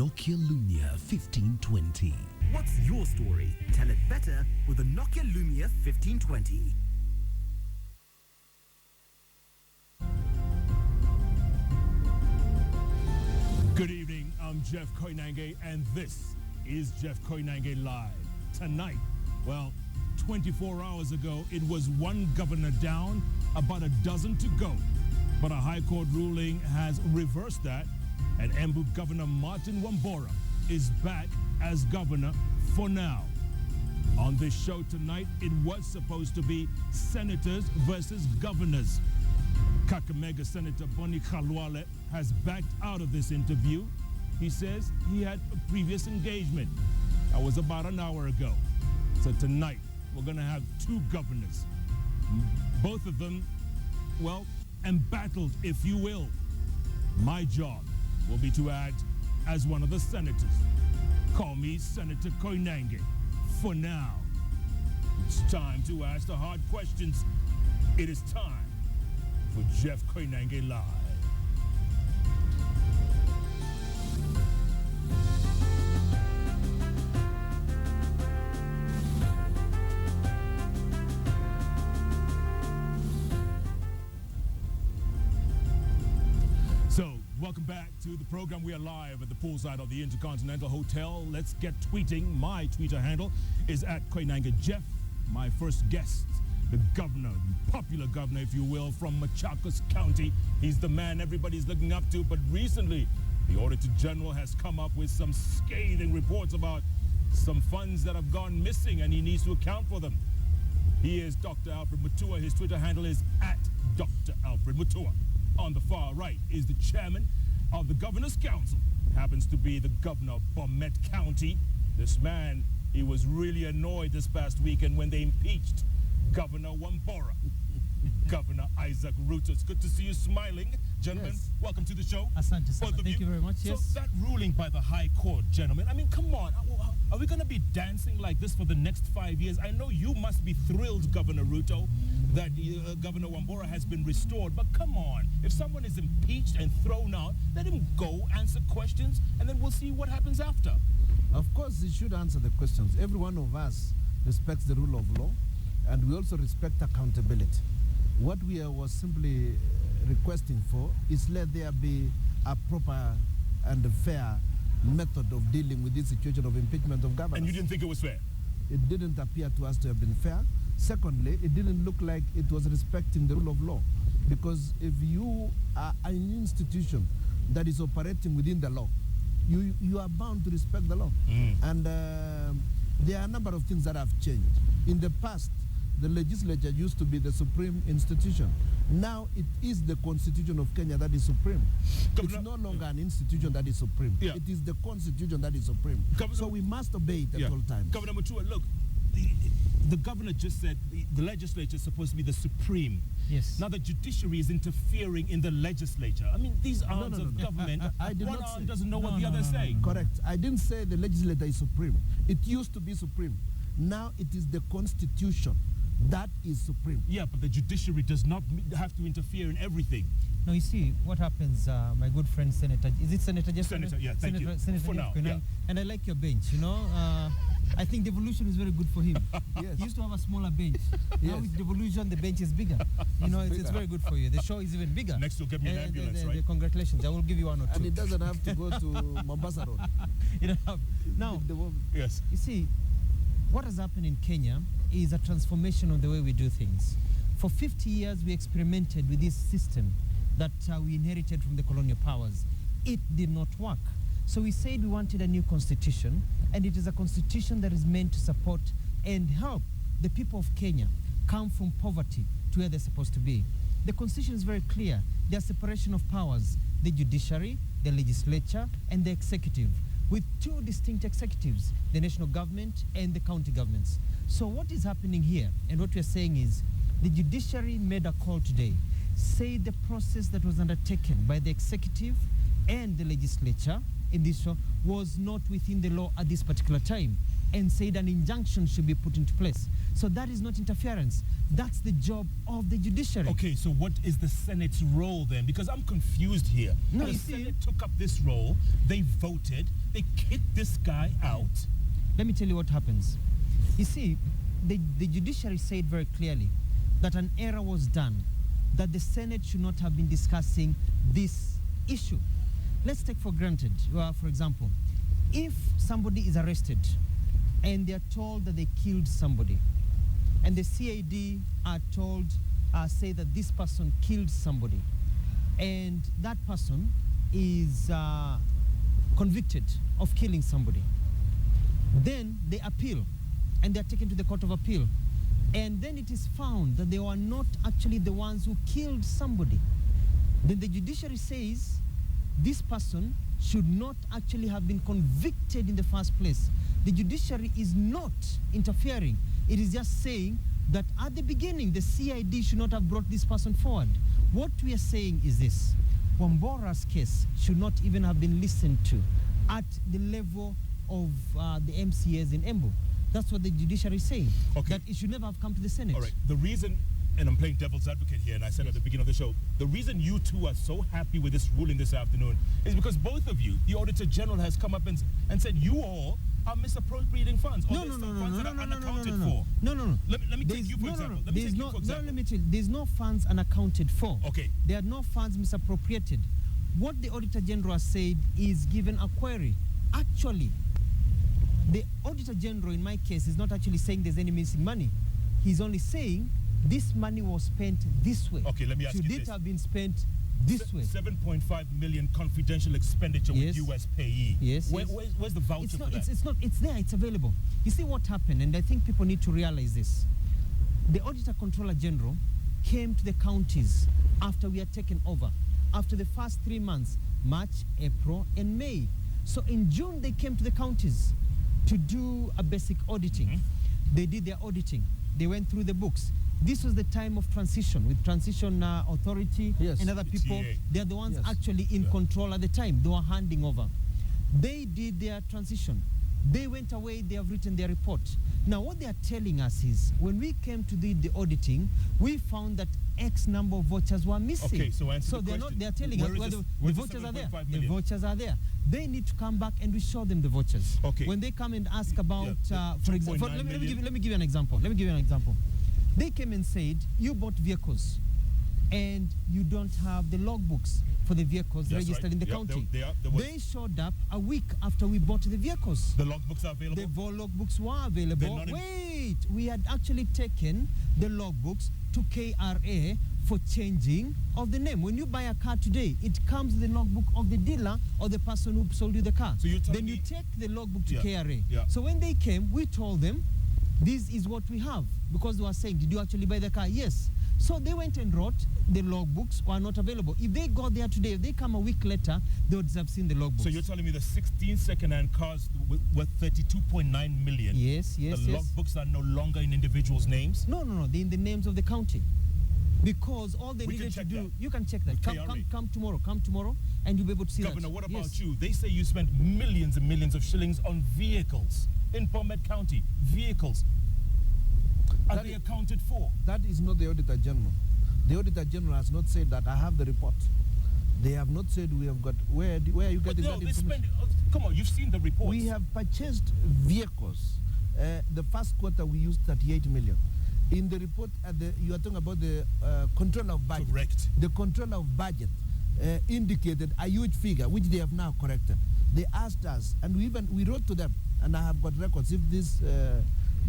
Nokia Lumia 1520. What's your story? Tell it better with the Nokia Lumia 1520. Good evening, I'm Jeff Koinange, and this is Jeff Koinange Live. Tonight, well, 24 hours ago, it was one governor down, about a dozen to go. But a High Court ruling has reversed that, and Embu Governor Martin Wambora is back as governor for now. On this show tonight, it was supposed to be senators versus governors. Kakamega Senator Bonnie Khalwale has backed out of this interview. He says he had a previous engagement. That was about an hour ago. So tonight, we're going to have two governors. Both of them, well, embattled, if you will. My job will be to act as one of the senators. Call me Senator Koinange. For now, it's time to ask the hard questions. It is time for Jeff Koinange Live. So, welcome back to the program. We are live at the poolside of the Intercontinental Hotel. Let's get tweeting. My Twitter handle is @Koinange Jeff. My first guest, the governor, popular governor, if you will, from Machakos County. He's the man everybody's looking up to, but recently the Auditor General has come up with some scathing reports about some funds that have gone missing, and he needs to account for them. He is Dr.Alfred Mutua. His Twitter handle is @Dr.Alfred Mutua. On the far right is the chairman of the Governor's Council. Happens to be the governor of Bomet County. This man, he was really annoyed this past weekend when they impeached Governor Wambora. Governor Isaac Ruto. It's good to see you smiling. Gentlemen, yes. Welcome to the show. Asante sana. Thank you very much. So Yes. that ruling by the High Court, gentlemen, I mean, come on. Are we going to be dancing like this for the next 5 years? I know you must be thrilled, Governor Ruto, that Governor Wambora has been restored. But come on. If someone is impeached and thrown out, let him go, answer questions, and then we'll see what happens after. Of course, he should answer the questions. Every one of us respects the rule of law, and we also respect accountability. What we was simply requesting for is let there be a proper and fair method of dealing with this situation of impeachment of governors. And you didn't think it was fair? It didn't appear to us to have been fair. Secondly, it didn't look like it was respecting the rule of law. Because if you are an institution that is operating within the law, you are bound to respect the law. And there are a number of things that have changed. In the past, the legislature used to be the supreme institution. Now it is the Constitution of Kenya that is supreme. Governor, it's no longer an institution that is supreme. Yeah. It is the Constitution that is supreme. So we must obey it at all times. Governor Mutua, look, the governor just said the legislature is supposed to be the supreme. Yes. Now the judiciary is interfering in the legislature. I mean, these arms of government, one arm doesn't know what the other is saying. Correct. I didn't say the legislature is supreme. It used to be supreme. Now it is the Constitution that is supreme. Yeah, but the judiciary does not have to interfere in everything. No, you see, what happens, my good friend Senator, is it Senator Jeff? Senator, yeah, thank you. Senator for now, yeah. And I like your bench, you know. I think devolution is very good for him. Yes. He used to have a smaller bench. Yes. Now with devolution, the bench is bigger. You know, it's very good for you. The show is even bigger. Next, you'll get me an ambulance, right? Congratulations. I will give you one or two. And it doesn't have to go to Mombasa Road. Now, yes. you see, what has happened in Kenya is a transformation of the way we do things. For 50 years, we experimented with this system that we inherited from the colonial powers. It did not work. So we said we wanted a new constitution, and it is a constitution that is meant to support and help the people of Kenya come from poverty to where they're supposed to be. The constitution is very clear. There's separation of powers, the judiciary, the legislature, and the executive, with two distinct executives, the national government and the county governments. So what is happening here, and what we're saying is, the judiciary made a call today, say the process that was undertaken by the executive and the legislature in this show was not within the law at this particular time, and said an injunction should be put into place. So that is not interference. That's the job of the judiciary. Okay, so what is the Senate's role then? Because I'm confused here. No, the you see- Senate took up this role, they voted, they kicked this guy out. Let me tell you what happens. You see, the judiciary said very clearly that an error was done, that the Senate should not have been discussing this issue. Let's take for granted, for example, if somebody is arrested and they are told that they killed somebody, and the CID are told, say that this person killed somebody, and that person is convicted of killing somebody, then they appeal and they are taken to the Court of Appeal, and then it is found that they were not actually the ones who killed somebody. Then the judiciary says this person should not actually have been convicted in the first place. The judiciary is not interfering. It is just saying that at the beginning, the CID should not have brought this person forward. What we are saying is this: Wambora's case should not even have been listened to at the level of the MCAs in Embu. That's what the judiciary is saying, Okay. that it should never have come to the Senate. All right, the reason, and I'm playing devil's advocate here, and I said at the beginning of the show, the reason you two are so happy with this ruling this afternoon is because both of you, the Auditor General has come up and said you all are misappropriating funds. Or No, there's no, some no, funds no, that no, are no, no, no, unaccounted no, no. for. No, no, no. Let me There's- take you for no, no, example. no. Let me There's take no, you for no, example. let me tell you, there's no funds unaccounted for. Okay. There are no funds misappropriated. What the Auditor General has said is given a query. Actually, the Auditor General, in my case, is not actually saying there's any missing money. He's only saying this money was spent this way. Okay, let me ask Should you it this. have been spent this way? 7.5 million confidential expenditure Yes. with US payee. Yes, yes. Where's the voucher It's for not, that? it's not, it's there, it's available. You see what happened, and I think people need to realize this. The Auditor Controller General came to the counties after we had taken over, after the first 3 months, March, April, and May. So in June, they came to the counties to do a basic auditing. They did their auditing. They went through the books. This was the time of transition with Transition Authority Yes. and other The people. TA. They're the ones Yes. actually in Yeah. control at the time. They were handing over. They did their transition. They went away, they have written their report. Now what they are telling us is, when we came to do the auditing, we found that X number of vouchers were missing. Okay, so answer the they're question. they're telling Where us is where this- the where's the vouchers are there. 7.5 The million? vouchers are there. They need to come back and we show them the vouchers. Okay. When they come and ask about, Yeah, for example, 2.9 let me million. give you an example. Let me give you an example. They came and said, you bought vehicles and you don't have the logbooks for the vehicles That's registered right. in the Yeah, county. there was- They showed up a week after we bought the vehicles. The logbooks are available. The logbooks were available. They're not in- Wait, we had actually taken the logbooks to KRA for changing of the name. When you buy a car today, it comes with the logbook of the dealer or the person who sold you the car. So you're telling then you me- take the logbook to Yeah, KRA. yeah. So when they came, we told them, this is what we have. Because they were saying, did you actually buy the car? Yes. So they went and wrote, the logbooks were not available. If they got there today, if they come a week later, they would have seen the logbooks. So you're telling me the 16 second-hand cars worth 32.9 million. Yes, yes, The yes. logbooks are no longer in individuals' names. No, they're in the names of the county. Because all they We can needed to check do, that you can check that. with Come KRA. tomorrow, and you'll be able to see Governor, that. what about Yes. you? They say you spent millions and millions of shillings on vehicles in Bomet County. Vehicles. Are That they is- accounted for? That is not the Auditor General. The Auditor General has not said that. I have the report. They have not said we have got. Where are you But getting no, that they information? spend. Come on, you've seen the reports. We have purchased vehicles. The first quarter we used 38 million. In the report, you are talking about the control of budget. Correct. The control of budget indicated a huge figure, which they have now corrected. They asked us, and we wrote to them, and I have got records. If this,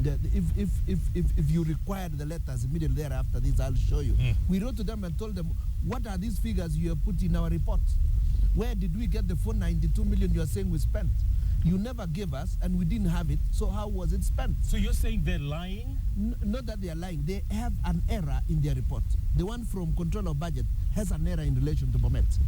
if you required the letters immediately thereafter this, I'll show you. We wrote to them and told them, what are these figures you have put in our report? Where did we get the 492 million you are saying we spent? You never gave us, and we didn't have it. So how was it spent? So you're saying they're lying? Not that they are lying. They have an error in their report. The one from Control of Budget has an error in relation to Bomet.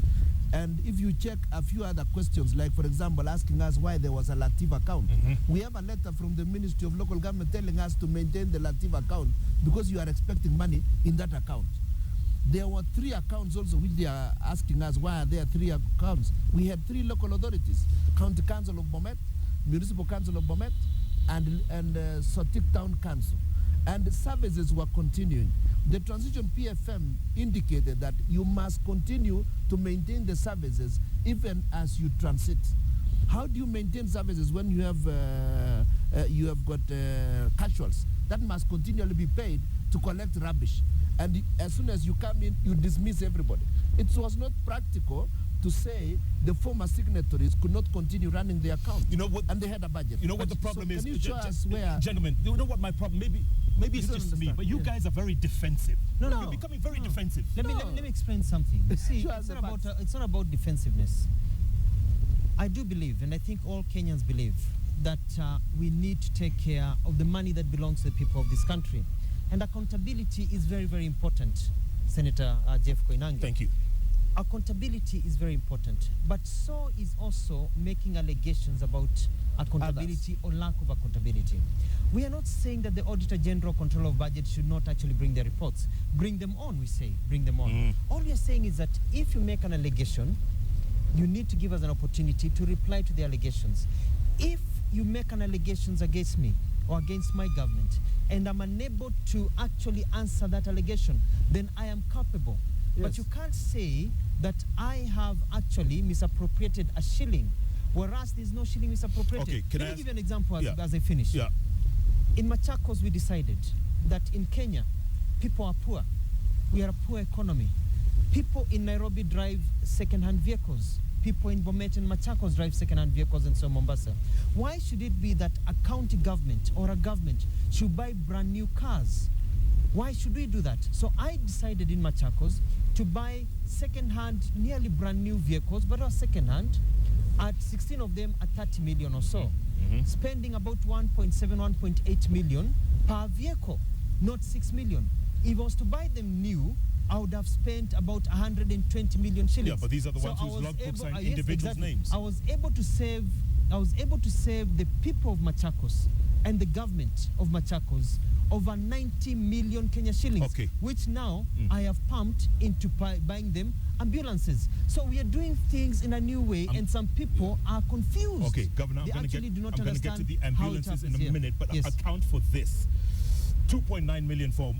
And if you check a few other questions, like for example, asking us why there was a Latif account, we have a letter from the Ministry of Local Government telling us to maintain the Latif account because you are expecting money in that account. There were 3 accounts also which they are asking us why are there 3 accounts. We had 3 local authorities: County Council of Bomet, Municipal Council of Bomet, and Sotik Town Council. and the services were continuing. The transition PFM indicated that you must continue to maintain the services even as you transit. How do you maintain services when you have got casuals that must continually be paid to collect rubbish? And as soon as you come in, you dismiss everybody. It was not practical to say the former signatories could not continue running the account. You know what? And they had a budget. You know what the problem is? Can you show us where? Gentlemen, you know what my problem? Maybe it's just me, but you guys are very defensive. You're becoming very defensive. Let me explain something. You see, it's not about defensiveness. I do believe, and I think all Kenyans believe, that we need to take care of the money that belongs to the people of this country. And accountability is very, very important, Senator Jeff Koinange. Thank you. Accountability is very important, but so is also making allegations about accountability or lack of accountability. We are not saying that the Auditor General Control of Budget should not actually bring their reports. Bring them on, we say. Bring them on. All we are saying is that if you make an allegation, you need to give us an opportunity to reply to the allegations. If you make an allegations against me or against my government, and I'm unable to actually answer that allegation, then I am culpable. Yes. But you can't say that I have actually misappropriated a shilling, whereas there's no shilling misappropriated. Okay, Let me give you an example as I finish. Yeah. In Machakos, we decided that in Kenya, people are poor. We are a poor economy. People in Nairobi drive second-hand vehicles. People in Bomet and Machakos drive second-hand vehicles, and so Mombasa. Why should it be that a county government or a government should buy brand new cars? Why should we do that? So I decided in Machakos to buy second-hand, nearly brand new vehicles, but are second-hand, at 16 of them at 30 million or so, spending about 1.7, 1.8 million per vehicle, not 6 million. If I was to buy them new, I would have spent about 120 million shillings. Yeah, but these are the ones whose logbooks are in individuals' names. I was able to save the people of Machakos and the government of Machakos over 90 million Kenya shillings, which now I have pumped into buying them ambulances. So we are doing things in a new way, and some people are confused. Okay, Governor, they I'm going to get to the how it ambulances in a happens minute, but yes. account for this. 2.9 million for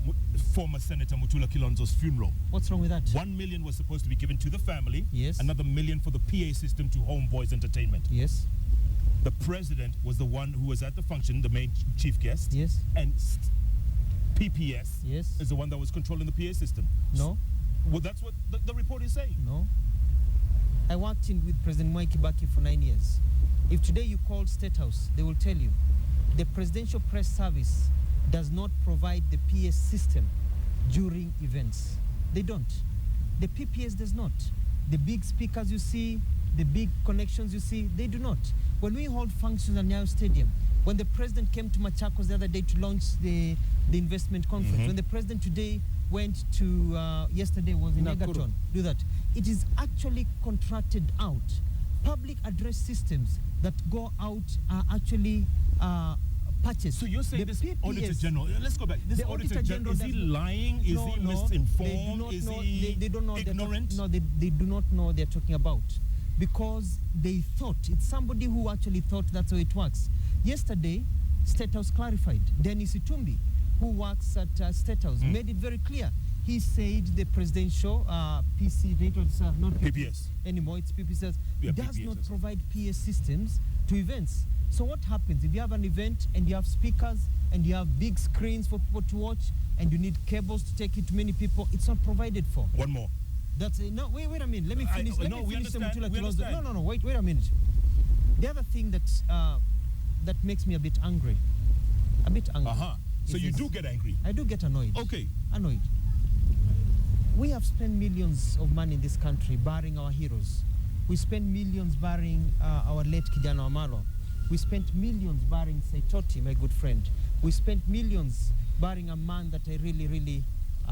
former Senator Mutua Kilonzo's funeral. What's wrong with that? 1 million was supposed to be given to the family. Yes. Another million for the PA system to Homeboys Entertainment. Yes. The president was the one who was at the function, the main chief guest. Yes. And PPS Yes. is the one that was controlling the PA system. No. Well, that's what the report is saying. No. I worked with President Mwai Kibaki for 9 years. If today you call State House, they will tell you the Presidential Press Service does not provide the PS system during events. They don't. The PPS does not. The big speakers you see, the big connections you see, they do not. When we hold functions at Nyayo Stadium, when the president came to Machakos the other day to launch the investment conference, when the president today went to, yesterday was in Egerton, do that. It is actually contracted out. Public address systems that go out are actually purchased. So you're saying the this PPS, Auditor General, let's go back. This Auditor General, is he lying? Is he misinformed? Is he they don't know ignorant? No, they do not know what they're talking about, because they thought, it's somebody who actually thought that's how it works. Yesterday, State House clarified. Dennis Itumbi, who works at State House, made it very clear. He said the presidential PC, not PPS anymore, it's PPS, does PPS not provide PS systems to events. So what happens if you have an event and you have speakers and you have big screens for people to watch and you need cables to take it to many people? It's not provided for. One more. That's no. Wait a minute. Let me finish. Let me finish the Mutula Kilonzo. No. Wait a minute. The other thing that makes me a bit angry. So you do get angry? I do get annoyed. Okay. Annoyed. We have spent millions of money in this country burying our heroes. We spent millions burying our late Kijana Wamalo. We spent millions burying Saitoti, my good friend. We spent millions burying a man that I really, really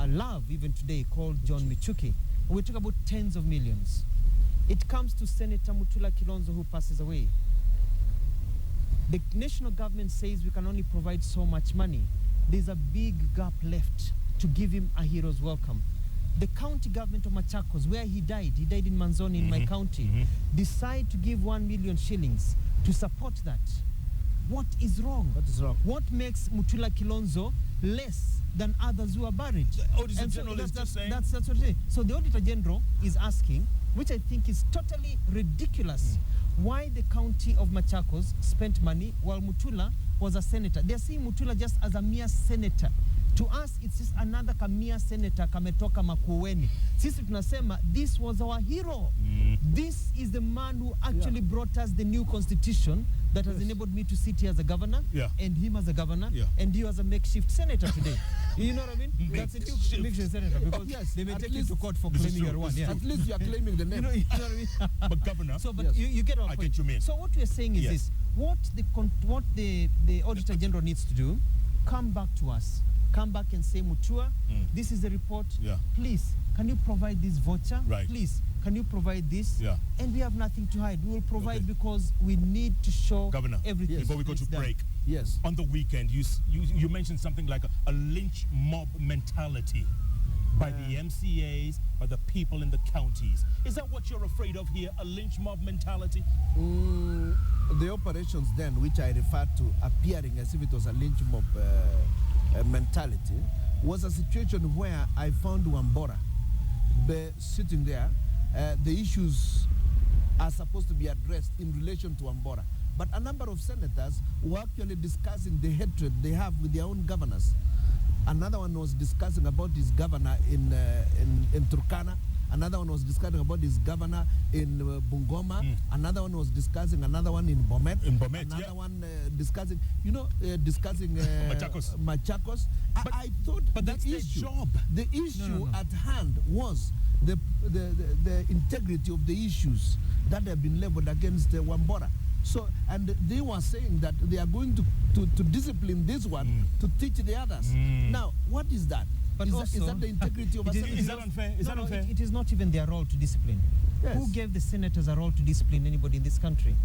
love even today, called John Michuki. We talk about tens of millions. It comes to Senator Mutua Kilonzo, who passes away. The national government says we can only provide so much money. There's a big gap left to give him a hero's welcome. The county government of Machakos, where he died in Manzoni in my county, decide to give 1 million shillings to support that. What is wrong? What is wrong? What makes Mutua Kilonzo less than others who are buried. The Auditor And so General is just saying. That's what it is. So the Auditor General is asking, which I think is totally ridiculous, why the county of Machakos spent money while Mutula was a senator. They're seeing Mutula just as a mere senator. To us, it's just another kamia senator kametoka Makueni. Sisi tunasema, this was our hero. This is the man who actually brought us the new constitution that has enabled me to sit here as a governor, and him as a governor, and you as a makeshift senator today. You know what I mean? That's a new makeshift senator, because they may take you to court for claiming your one. At least you are claiming the name. You know what I mean? But governor, So, but you get our point. I get you mean. So what we are saying is this: what the Auditor General needs to do, come back to us. Come back and say, Mutua, this is the report. Please, can you provide this voucher? Right. Please, can you provide this? And we have nothing to hide. We will provide because we need to show Governor, everything. before we go to break, on the weekend, you mentioned something like a lynch mob mentality by the MCAs, by the people in the counties. Is that what you're afraid of here, a lynch mob mentality? The operations then, which I referred to appearing as if it was a lynch mob mentality, was a situation where I found Wambora sitting there. The issues are supposed to be addressed in relation to Wambora. But a number of senators were actually discussing the hatred they have with their own governors. Another one was discussing about his governor in Turkana. Another one was discussing about his governor in Bungoma. Another one was discussing another one in Bomet. Another one discussing, discussing Machakos. But I thought that's their job. The issue at hand was the integrity of the issues that have been leveled against Wambora. So, and they were saying that they are going to discipline this one to teach the others. Now, what is that? But is that the integrity of a senator? Is that unfair? Is that unfair? It is not even their role to discipline. Yes. Who gave the senators a role to discipline anybody in this country?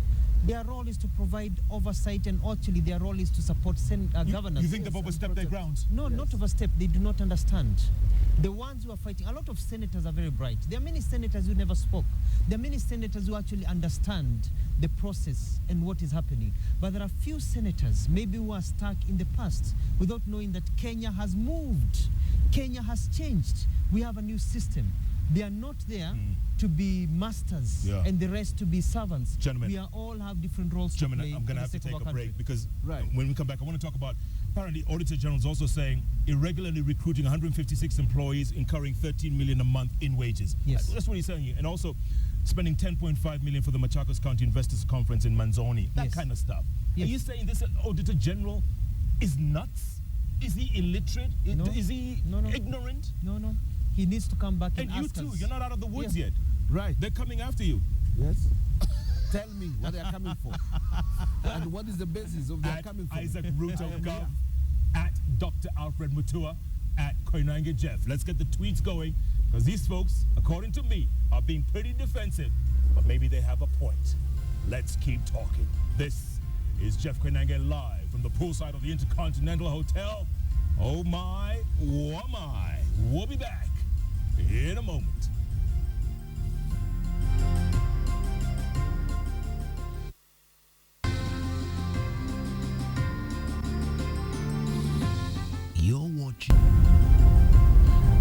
Their role is to provide oversight, and actually their role is to support governors. You think they've overstepped their grounds? No, not overstepped. They do not understand. The ones who are fighting, a lot of senators are very bright. There are many senators who never spoke. There are many senators who actually understand the process and what is happening. But there are few senators, maybe who are stuck in the past without knowing that Kenya has moved. Kenya has changed. We have a new system. They are not there to be masters and the rest to be servants. Gentlemen, we are all have different roles to play. I'm going to have to take a break because when we come back, I want to talk about, apparently Auditor General is also saying irregularly recruiting 156 employees, incurring 13 million a month in wages. Yes. That's what he's saying here. And also spending 10.5 million for the Machakos County Investors Conference in Manzoni. That kind of stuff. Are you saying this Auditor General is nuts? Is he illiterate? No. Is he ignorant? No. He needs to come back and you ask too, us. you're not out of the woods yet. Right. They're coming after you. Yes. Tell me what they are coming for. And what is the basis of their coming for? Isaac Ruto Gov, at Dr.Alfred Mutua, at Koinange Jeff. Let's get the tweets going, because these folks, according to me, are being pretty defensive, but maybe they have a point. Let's keep talking. This is Jeff Koinange live from the poolside of the Intercontinental Hotel. Oh my, oh my. We'll be back in a moment. You're watching.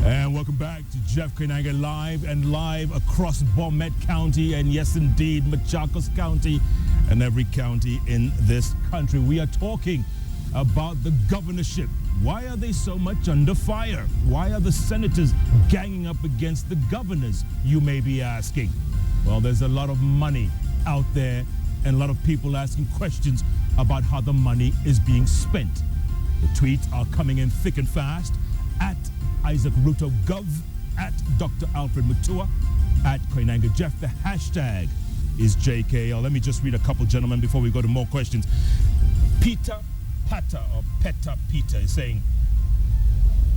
And welcome back to Jeff Koinange live and live across Bomet County, and yes indeed Machakos County and every county in this country. We are talking about the governorship. Why are they so much under fire? Why are the senators ganging up against the governors, you may be asking? Well, there's a lot of money out there and a lot of people asking questions about how the money is being spent. The tweets are coming in thick and fast at Isaac Ruto Gov, at Dr. Alfred Mutua, at Koinange Jeff. The hashtag is JKL. Let me just read a couple, gentlemen, before we go to more questions. Peter Pata, or Peta Peter, is saying,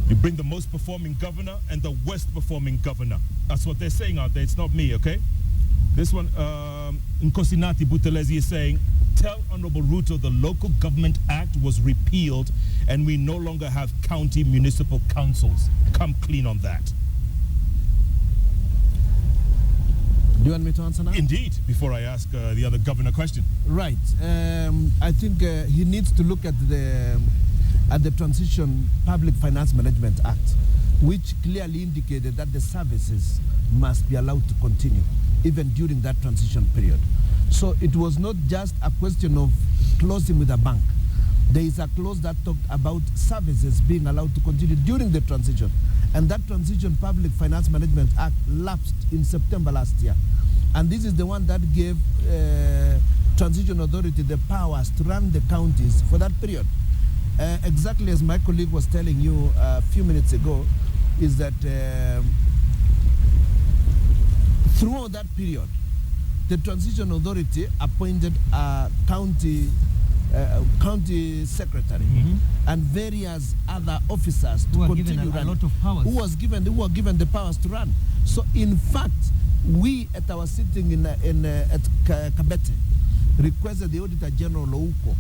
you bring the most performing governor and the worst performing governor. That's what they're saying out there. It's not me, okay? This one, Nkosinati Butelezi is saying, tell Honorable Ruto the Local Government Act was repealed and we no longer have county municipal councils. Come clean on that. Do you want me to answer now? Indeed, before I ask the other governor question. Right. I think he needs to look at at the Transition Public Finance Management Act, which clearly indicated that the services must be allowed to continue even during that transition period. So it was not just a question of closing with a bank. There is a clause that talked about services being allowed to continue during the transition. And that Transition Public Finance Management Act lapsed in September last year. And this is the one that gave Transition Authority the powers to run the counties for that period. Exactly as my colleague was telling you a few minutes ago, is that throughout that period, the Transition Authority appointed a county secretary and various other officers to continue running, a lot of powers. who were given the powers to run. So in fact, we at our sitting at Kabete requested the Auditor General Ouko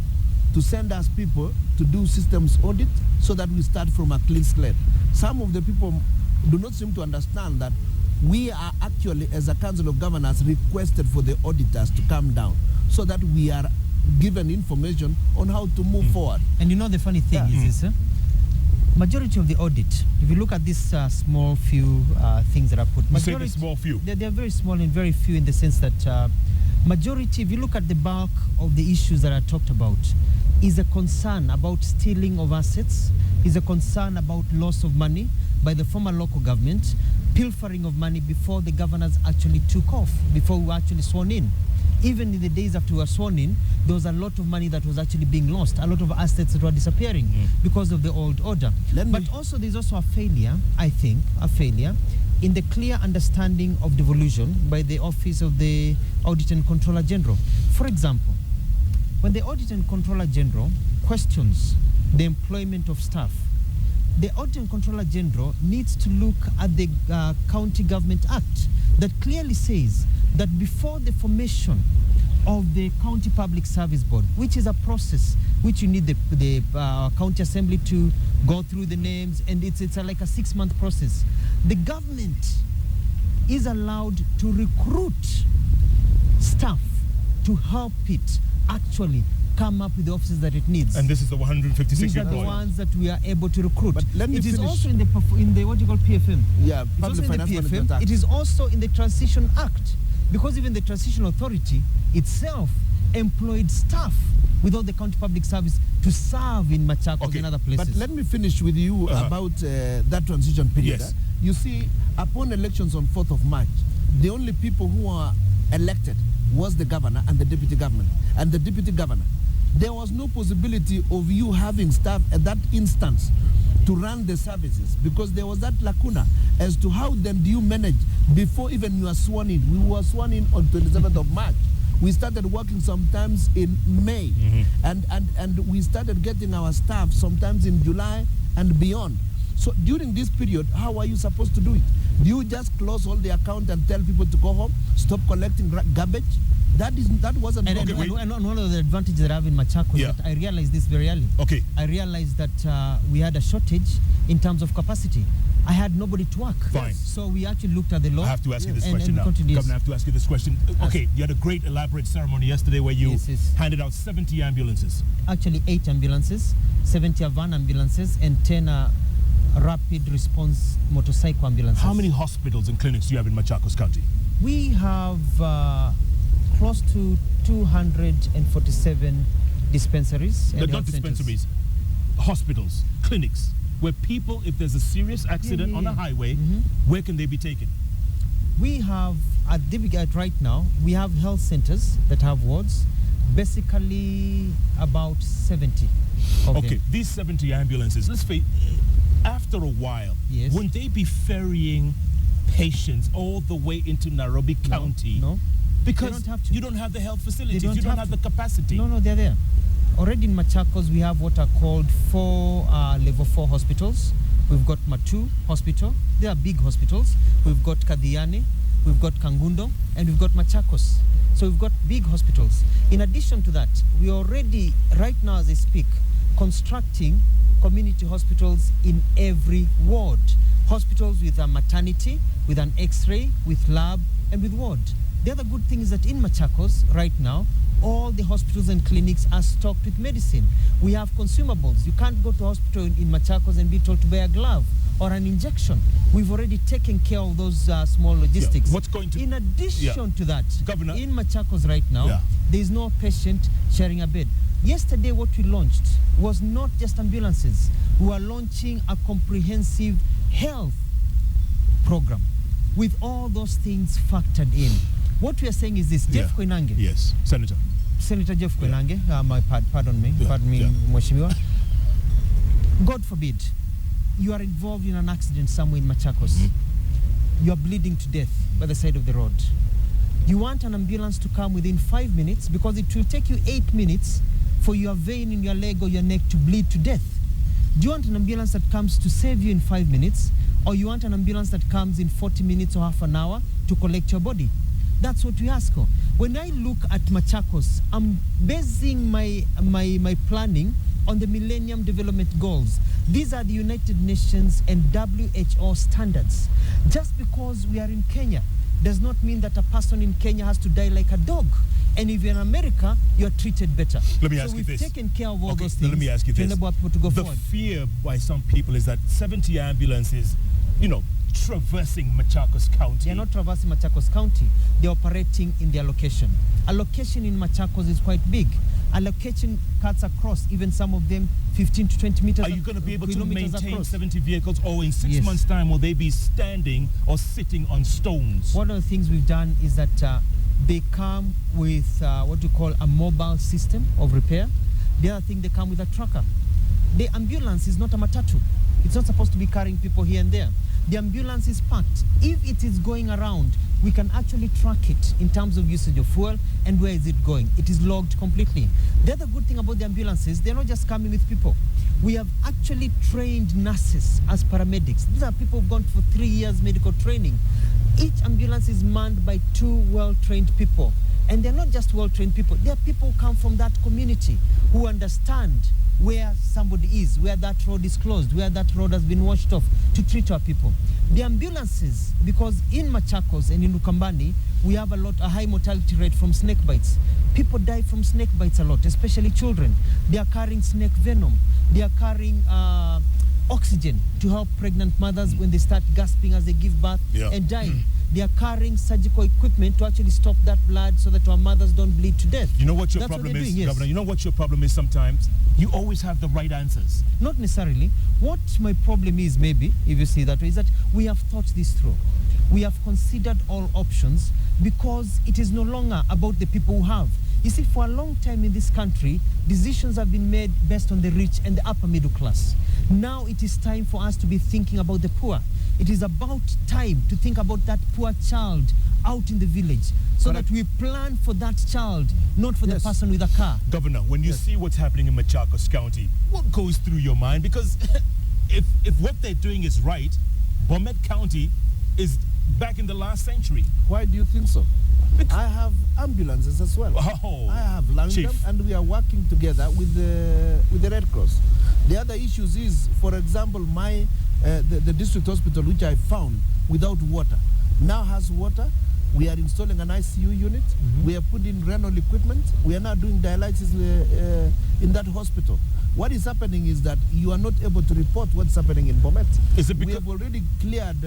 to send us people to do systems audit so that we start from a clean slate. Some of the people do not seem to understand that we are actually, as a Council of Governors, requested for the auditors to come down so that we are given information on how to move forward. And you know the funny thing is this, majority of the audit, if you look at this small few things that are put, You say the small few. They're very small and very few in the sense that majority, if you look at the bulk of the issues that are talked about, is a concern about stealing of assets, is a concern about loss of money by the former local government, pilfering of money before the governors actually took off, before we were actually sworn in. Even in the days after we were sworn in, there was a lot of money that was actually being lost, a lot of assets that were disappearing because of the old order. But also there's also a failure, I think, in the clear understanding of devolution by the Office of the Audit and Controller General. For example, when the Audit and Controller General questions the employment of staff, the Audit and Controller General needs to look at the County Government Act that clearly says that before the formation of the County Public Service Board, which is a process which you need the County Assembly to go through the names, and it's like a 6-month process, the government is allowed to recruit staff to help it actually come up with the officers that it needs. And this is the 156 These are the employees. ones that we are able to recruit. But let me it is finish. also in the what you call PFM. Yeah, It's Public also in the Finance Management PFM. Act. It is also in the Transition Act, because even the Transition Authority itself employed staff without the County Public Service to serve in Machakos and other places. But let me finish with you about that transition period. Yes. You see, upon elections on 4th of March, the only people who were elected was the governor and the deputy governor. There was no possibility of you having staff at that instance to run the services, because there was that lacuna as to how then do you manage before even you are sworn in. We were sworn in on 27th of March. We started working sometimes in May, and we started getting our staff sometimes in July and beyond. So during this period, how are you supposed to do it? Do you just close all the account and tell people to go home, stop collecting garbage? That wasn't. And one of the advantages that I have in Machakos, that I realized this very early. Okay. I realized that we had a shortage in terms of capacity. I had nobody to work. Fine. So we actually looked at the law. I have to ask you this and question now. continued. Governor, I have to ask you this question. Okay, you had a great elaborate ceremony yesterday where you handed out 70 ambulances. Actually 8 ambulances, 70 van ambulances, and 10 rapid response motorcycle ambulances. How many hospitals and clinics do you have in Machakos County? We have close to 247 dispensaries. And Not health dispensaries, hospitals, clinics, where people, if there's a serious accident on a highway, where can they be taken? We have, right now, we have health centers that have wards, basically about 70 of them. These 70 ambulances, let's face, after a while, wouldn't they be ferrying patients all the way into Nairobi County? No. Because They don't have to. you don't have the health facilities, They don't you don't have have the capacity. No, they're there. Already in Machakos, we have what are called 4 level 4 hospitals. We've got Mutua Hospital. They are big hospitals. We've got Kadiani, we've got Kangundo, and we've got Machakos. So we've got big hospitals. In addition to that, we already, right now as I speak, constructing community hospitals in every ward. Hospitals with a maternity, with an X-ray, with lab, and with ward. The other good thing is that in Machakos, right now, all the hospitals and clinics are stocked with medicine. We have consumables. You can't go to hospital in Machakos and be told to buy a glove or an injection. We've already taken care of those small logistics. What's going to... In addition to that, Governor, in Machakos right now, there is no patient sharing a bed. Yesterday, what we launched was not just ambulances. We are launching a comprehensive health program with all those things factored in. What we are saying is this, Jeff Koinange. Yes, Senator Jeff Koinange, pardon me, Mheshimiwa. God forbid, you are involved in an accident somewhere in Machakos. You are bleeding to death by the side of the road. You want an ambulance to come within 5 minutes because it will take you 8 minutes for your vein in your leg or your neck to bleed to death. Do you want an ambulance that comes to save you in 5 minutes, or you want an ambulance that comes in 40 minutes or half an hour to collect your body? That's what we ask for. When I look at Machakos, I'm basing my planning on the Millennium Development Goals. These are the United Nations and WHO standards. Just because we are in Kenya does not mean that a person in Kenya has to die like a dog. And if you're in America, you're treated better. Let me ask you this. We've taken care of all those things. Let me ask you this. To enable people to go the forward. Fear by some people is that 70 ambulances, traversing Machakos County. They're not traversing Machakos County. They're operating in their location. A location in Machakos is quite big. A location cuts across, even some of them 15 to 20 meters. Are you going to be able to maintain across. 70 vehicles, or in 6 months' time will they be standing or sitting on stones? One of the things we've done is that they come with what we call a mobile system of repair. The other thing, they come with a tracker. The ambulance is not a matatu. It's not supposed to be carrying people here and there. The ambulance is packed. If it is going around, we can actually track it in terms of usage of fuel and where is it going. It is logged completely. The other good thing about the ambulances, they're not just coming with people. We have actually trained nurses as paramedics. These are people who've gone for 3 years medical training. Each ambulance is manned by 2 well-trained people. And they're not just well-trained people. They're people who come from that community who understand where somebody is, where that road is closed, where that road has been washed off, to treat our people. The ambulances, because in Machakos and in Ukambani, we have a high mortality rate from snake bites. People die from snake bites a lot, especially children. They are carrying snake venom. They are carrying oxygen to help pregnant mothers when they start gasping as they give birth and dying. They are carrying surgical equipment to actually stop that blood so that our mothers don't bleed to death. You know what your That's problem what is, doing, Governor? You know what your problem is sometimes? You always have the right answers. Not necessarily. What my problem is, maybe, if you see that way, is that we have thought this through. We have considered all options because it is no longer about the people who have. You see, for a long time in this country, decisions have been made based on the rich and the upper middle class. Now it is time for us to be thinking about the poor. It is about time to think about that poor child out in the village so that we plan for that child, not for the person with a car. Governor, when you see what's happening in Machakos County, what goes through your mind? Because if what they're doing is right, Bomet County is back in the last century. Why do you think so? I have ambulances as well. Oh, I have loaned them, and we are working together with the Red Cross. The other issues is, for example, the district hospital, which I found without water, now has water. We are installing an ICU unit. We are putting renal equipment. We are now doing dialysis in that hospital. What is happening is that you are not able to report what's happening in Bomet. Is it we have already cleared,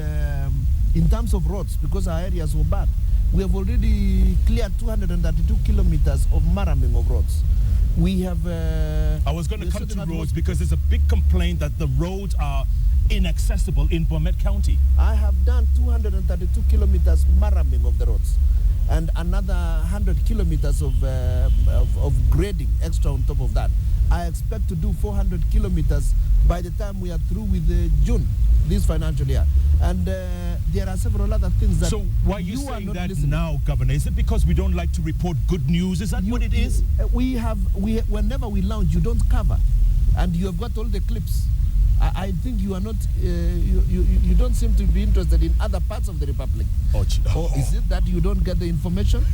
in terms of roads, because our areas were bad, we have already cleared 232 kilometers of maraming of roads. We have... I was going to come to roads because there's a big complaint that the roads are inaccessible in Bomet County. I have done 232 kilometers maraming of the roads and another 100 kilometers of grading extra on top of that. I expect to do 400 kilometers by the time we are through with June this financial year. And there are several other things that... So why are you saying that now, Governor? Is it because we don't like to report good news? Is that what it is? Whenever we launch, you don't cover. And you have got all the clips. I think you are not, you don't seem to be interested in other parts of the Republic. Or is it that you don't get the information?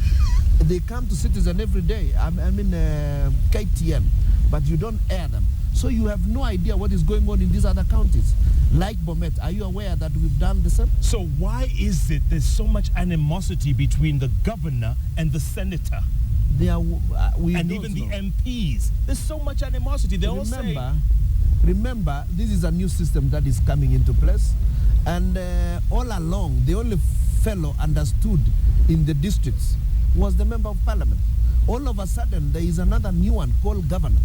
They come to Citizen every day, I mean KTN, but you don't air them. So you have no idea what is going on in these other counties. Like Bomet, are you aware that we've done the same? So why is it there's so much animosity between the governor and the senator? They are, we And don't even know. the MPs. There's so much animosity. They all say... Remember, this is a new system that is coming into place. And all along, the only fellow understood in the districts was the member of parliament. All of a sudden, there is another new one called governor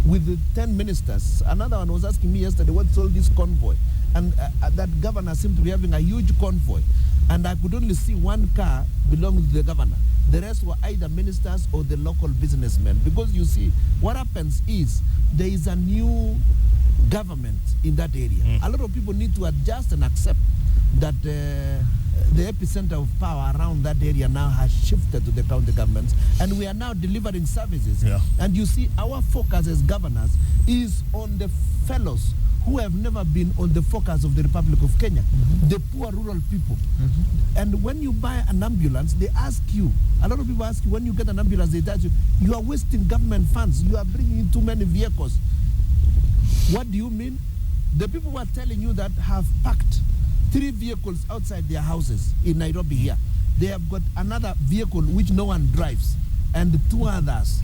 with the 10 ministers. Another one was asking me yesterday, what's all this convoy? And that governor seemed to be having a huge convoy. And I could only see one car belonging to the governor. The rest were either ministers or the local businessmen. Because you see, what happens is there is a new government in that area. A lot of people need to adjust and accept that the epicenter of power around that area now has shifted to the county governments, and we are now delivering services. Yeah. And you see, our focus as governors is on the fellows who have never been on the focus of the Republic of Kenya, the poor rural people. And when you buy an ambulance, they ask you, a lot of people ask you, when you get an ambulance, they tell you, you are wasting government funds, you are bringing in too many vehicles. What do you mean? The people who are telling you that have parked 3 vehicles outside their houses in Nairobi here. They have got another vehicle which no one drives, and 2 others.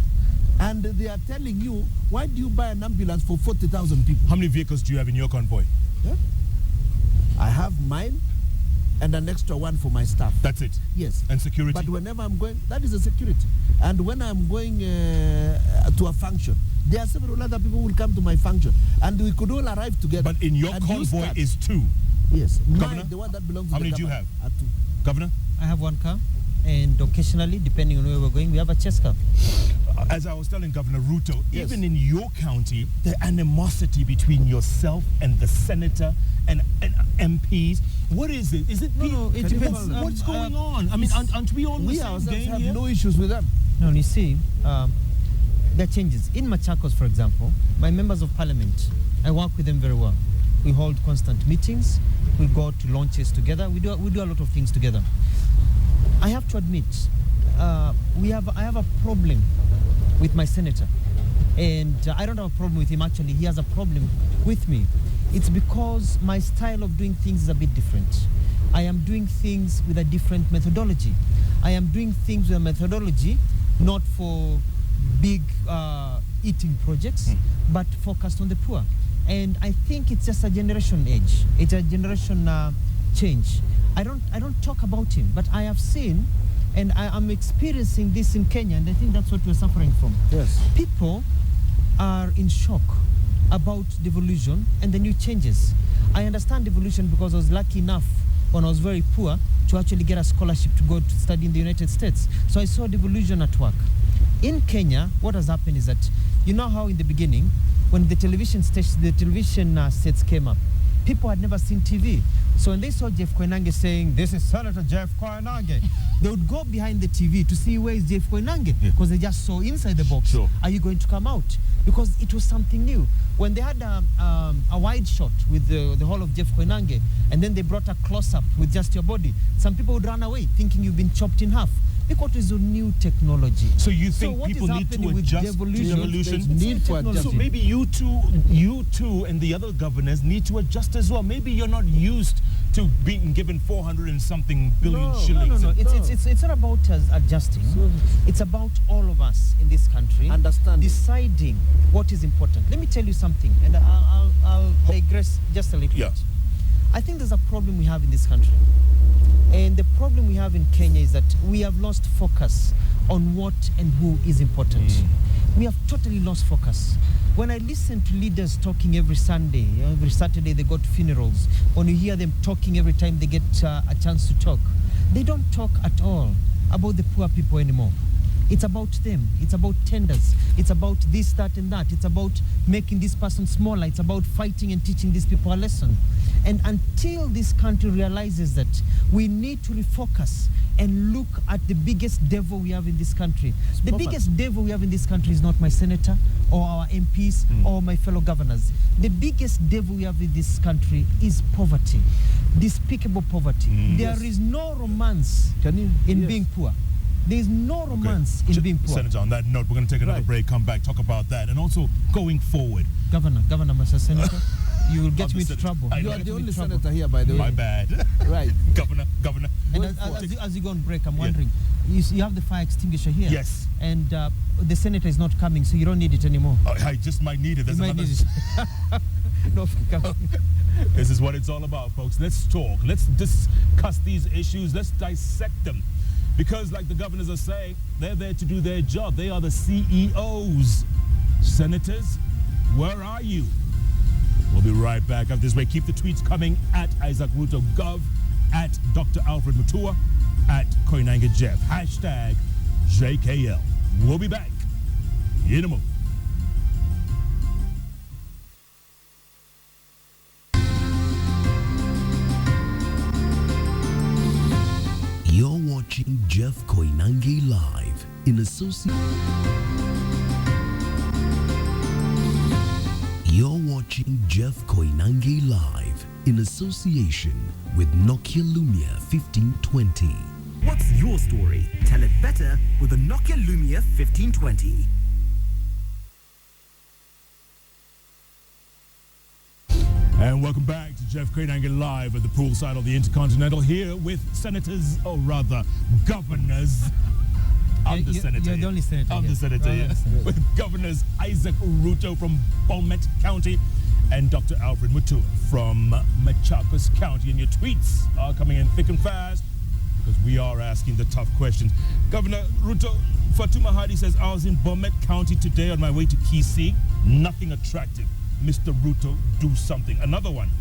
And they are telling you, why do you buy an ambulance for 40,000 people? How many vehicles do you have in your convoy? Yeah? I have mine and an extra one for my staff. That's it? Yes. And security? But whenever I'm going, that is a security. And when I'm going to a function, there are several other people who will come to my function. And we could all arrive together. But in your and convoy is 2? Yes. Governor? Mine, the one that belongs to How the many do you governor, have? are 2. Governor? I have 1 car, and occasionally, depending on where we're going, we have a chase car. As I was telling Governor Ruto, Yes. even in your county, the animosity between yourself and the senator and MPs, what is it? Is it No, it Can you depends. hold on? what's going on? I mean, aren't we on the We same ourselves game have here? no issues with them. No, you see, there are changes. In Machakos, for example, my members of parliament, I work with them very well. We hold constant meetings. We go to launches together. We do a lot of things together. I have to admit, I have a problem with my senator. And I don't have a problem with him, actually. He has a problem with me. It's because my style of doing things is a bit different. I am doing things with a different methodology. I am doing things with a methodology not for big eating projects, but focused on the poor. And I think it's just a generation age. It's a generation change. I don't talk about him, but I have seen, and I'm experiencing this in Kenya, and I think that's what we're suffering from. Yes. People are in shock about devolution and the new changes. I understand devolution because I was lucky enough when I was very poor to actually get a scholarship to go to study in the United States. So I saw devolution at work. In Kenya, what has happened is that, you know how in the beginning, when the television sets came up, people had never seen TV. So when they saw Jeff Koinange saying, "This is Senator Jeff Koinange," they would go behind the TV to see where is Jeff Koinange, because they just saw inside the box. Sure. Are you going to come out? Because it was something new. When they had a wide shot with the whole of Jeff Koinange, and then they brought a close-up with just your body, some people would run away thinking you've been chopped in half. Because it's a new technology. So you think what people is need to happening with adjust to devolution? devolution? It's Need new for technology. So maybe you two and the other governors need to adjust as well. Maybe you're not used to being given 400 and something billion shillings. No. It's not about us adjusting. It's about all of us in this country Understanding. deciding what is important. Let me tell you something, and I'll digress just a little Yeah. bit. I think there's a problem we have in this country. And the problem we have in Kenya is that we have lost focus on what and who is important. We have totally lost focus. When I listen to leaders talking every Sunday, every Saturday they go to funerals, when you hear them talking every time they get a chance to talk, they don't talk at all about the poor people anymore. It's about them. It's about tenders. It's about this, that, and that. It's about making this person smaller. It's about fighting and teaching these people a lesson. And until this country realizes that we need to refocus and look at the biggest devil we have in this country. The biggest devil we have in this country is not my senator or our MPs or my fellow governors. The biggest devil we have in this country is poverty, despicable poverty. There is no romance in being poor. There is no romance in being poor. Senator, on that note, we're going to take another break, come back, talk about that, and also going forward. Governor, Mr. Senator, You will get of me the into Senate. trouble. I You know. are Get the me in only trouble. senator here, by the way. My bad. Right. Governor. And Going forward. as you go on break, I'm wondering, you have the fire extinguisher here. Yes. And the senator is not coming, so you don't need it anymore. I just might need it. There's You might another. need it. No, come. This is what it's all about, folks. Let's talk. Let's discuss these issues. Let's dissect them. Because, like the governors are saying, they're there to do their job. They are the CEOs. Senators, where are you? We'll be right back after this way. Keep the tweets coming at Isaac Ruto Gov, at Dr.Alfred Mutua, at Koinange Jeff. Hashtag JKL. We'll be back in a moment. You're watching Jeff Koinange live in association. You're watching Jeff Koinange live in association with Nokia Lumia 1520. What's your story? Tell it better with the Nokia Lumia 1520. And welcome back to Jeff Koinange live at the poolside of the Intercontinental, here with senators, or rather governors. I'm the senator. You're the only senator. I'm here. the senator, You're yeah. the senator. With Governors Isaac Ruto from Bomet County and Dr. Alfred Mutua from Machakos County. And your tweets are coming in thick and fast because we are asking the tough questions. Governor Ruto, Fatuma Hadi says, I was in Bomet County today on my way to Kisii. Nothing attractive. Mr. Ruto, do something. Another one.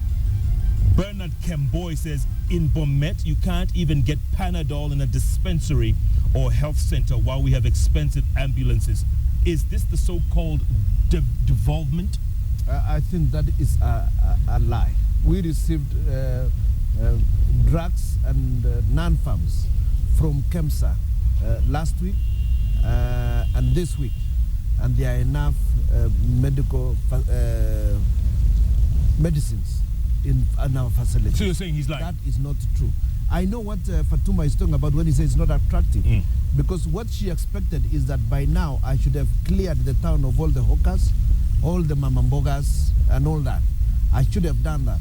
Bernard Kemboy says, in Bomet, you can't even get Panadol in a dispensary or health center while we have expensive ambulances. Is this the so-called devolvement? I think that is a lie. We received drugs and non-farms from KEMSA last week and this week. And there are enough medical medicines in our facility. So you're saying he's lying? That is not true. I know what Fatuma is talking about when he says it's not attractive. Because what she expected is that by now I should have cleared the town of all the hawkers, all the mamambogas, and all that. I should have done that.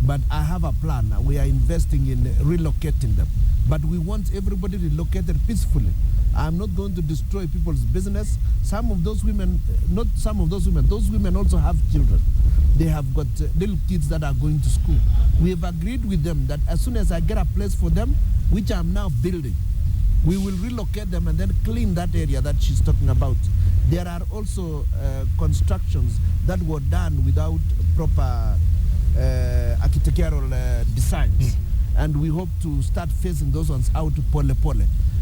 But I have a plan. We are investing in relocating them. But we want everybody relocated peacefully. I'm not going to destroy people's business. Some of those women, not some of those women also have children. They have got little kids that are going to school. We have agreed with them that as soon as I get a place for them, which I'm now building, we will relocate them and then clean that area that she's talking about. There are also constructions that were done without proper architectural designs. And we hope to start phasing those ones out to pole.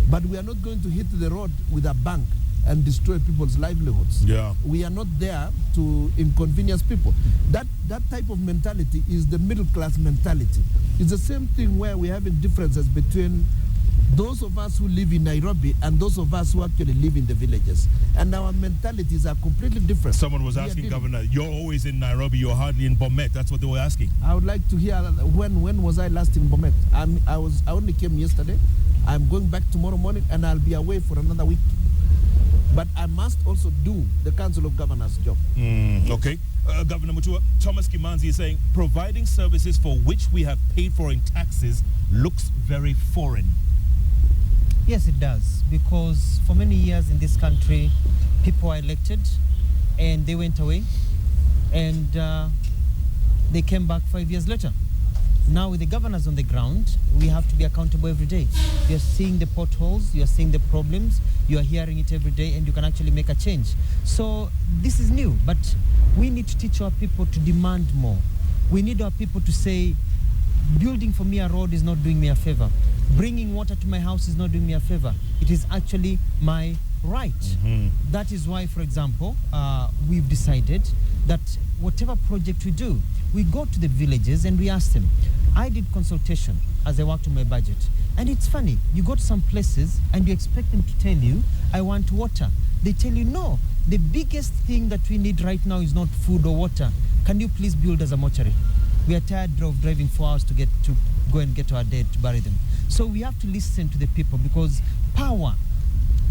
But we are not going to hit the road with a bank and destroy people's livelihoods. Yeah. We are not there to inconvenience people. That type of mentality is the middle class mentality. It's the same thing where we're having differences between those of us who live in Nairobi and those of us who actually live in the villages. And our mentalities are completely different. Someone was asking, Governor, you're always in Nairobi, you're hardly in Bomet. That's what they were asking. I would like to hear when was I last in Bomet? I only came yesterday. I'm going back tomorrow morning and I'll be away for another week. But I must also do the Council of Governors' job. Okay. Governor Mutua, Thomas Kimanzi is saying, providing services for which we have paid for in taxes looks very foreign. Yes, it does. Because for many years in this country, people were elected and they went away and they came back 5 years later. Now with the governors on the ground, we have to be accountable every day. You're seeing the potholes, you're seeing the problems, you are hearing it every day, and you can actually make a change. So this is new, but we need to teach our people to demand more. We need our people to say, building for me a road is not doing me a favor. Bringing water to my house is not doing me a favor. It is actually my right. That is why, for example, we've decided that whatever project we do, we go to the villages and we ask them. I did consultation as I worked on my budget. And it's funny, you go to some places and you expect them to tell you, I want water. They tell you, no, the biggest thing that we need right now is not food or water. Can you please build us a mortuary? We are tired of driving 4 hours to go and get our dead to bury them. So we have to listen to the people because power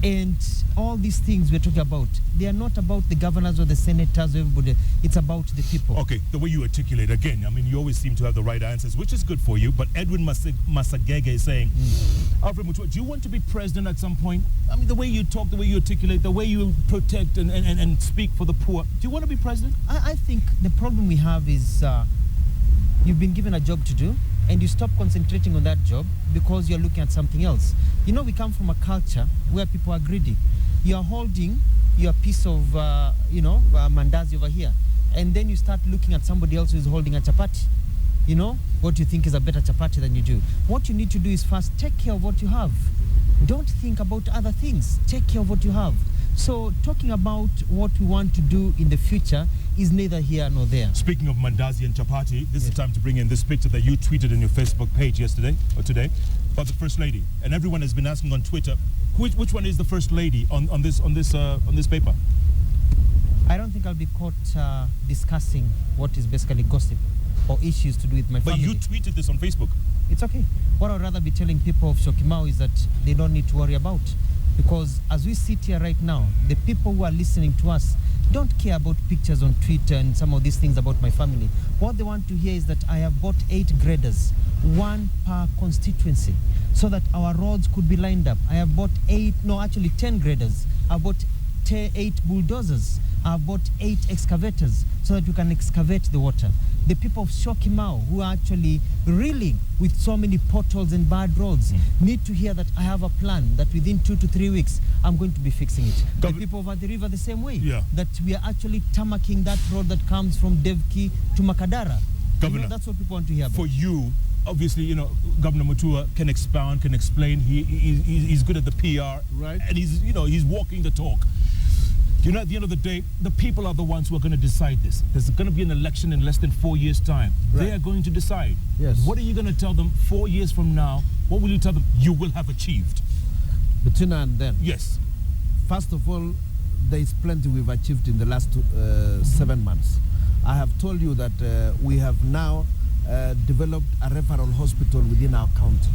And all these things we're talking about, they are not about the governors or the senators or everybody. It's about the people. Okay, the way you articulate, again, I mean, you always seem to have the right answers, which is good for you. But Edwin Masagege is saying, Alfred Mutua, do you want to be president at some point? I mean, the way you talk, the way you articulate, the way you protect and speak for the poor, do you want to be president? I think the problem we have is you've been given a job to do, and you stop concentrating on that job because you're looking at something else. You know, we come from a culture where people are greedy. You're holding your piece of, mandazi over here, and then you start looking at somebody else who's holding a chapati. You know, what you think is a better chapati than you do. What you need to do is first take care of what you have. Don't think about other things. Take care of what you have. So talking about what we want to do in the future is neither here nor there. Speaking of mandazi and chapati, this is time to bring in this picture that you tweeted in your Facebook page yesterday or today about the First Lady. And everyone has been asking on Twitter, which one is the First Lady on this paper? I don't think I'll be caught discussing what is basically gossip or issues to do with my family. But you tweeted this on Facebook. It's okay. What I'd rather be telling people of Syokimau is that they don't need to worry about. Because as we sit here right now, the people who are listening to us don't care about pictures on Twitter and some of these things about my family. What they want to hear is that I have bought 8 graders, 1 per constituency, so that our roads could be lined up. I have bought 10 graders. I bought 8 bulldozers. I bought 8 excavators so that we can excavate the water. The people of Syokimau, who are actually reeling with so many potholes and bad roads, need to hear that I have a plan that within 2 to 3 weeks, I'm going to be fixing it. The people over the river the same way, that we are actually tarmacking that road that comes from Devki to Makadara. Governor, that's what people want to hear about. For you, obviously, you know, Governor Mutua can expound, can explain. He's good at the PR, right? And he's walking the talk. You know, at the end of the day, the people are the ones who are going to decide this. There's going to be an election in less than 4 years' time. Right. They are going to decide. Yes. What are you going to tell them 4 years from now? What will you tell them you will have achieved? Between now and then? Yes. First of all, there is plenty we've achieved in the last 7 months. I have told you that we have now developed a referral hospital within our county,